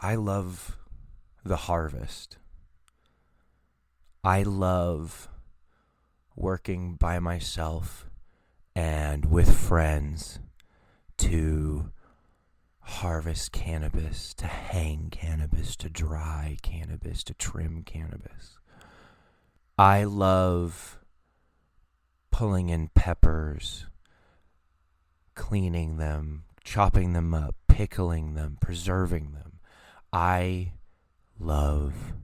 I love the harvest. I love working by myself and with friends to harvest cannabis, to hang cannabis, to dry cannabis, to trim cannabis. I love pulling in peppers, cleaning them, chopping them up, pickling them, preserving them. I love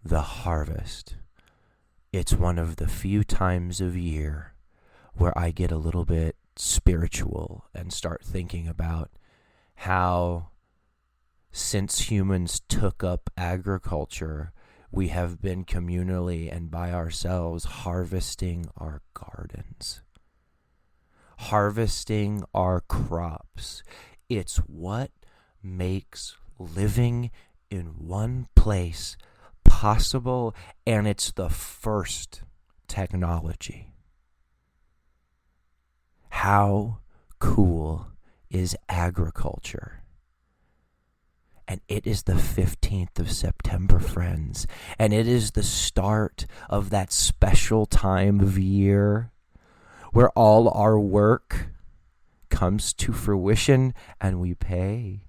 the harvest. It's one of the few times of year where I get a little bit spiritual and start thinking about how, since humans took up agriculture, we have been communally and by ourselves harvesting our gardens, harvesting our crops. It's what makes living in one place possible, and it's the first technology. How cool is agriculture? And it is the 15th of September, friends. And it is the start of that special time of year where all our work comes to fruition and we pay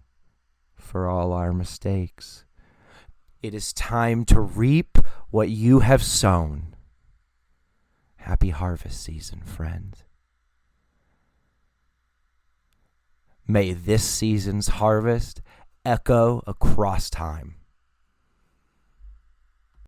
for all our mistakes. It is time to reap what you have sown. Happy harvest season, friends. May this season's harvest echo across time.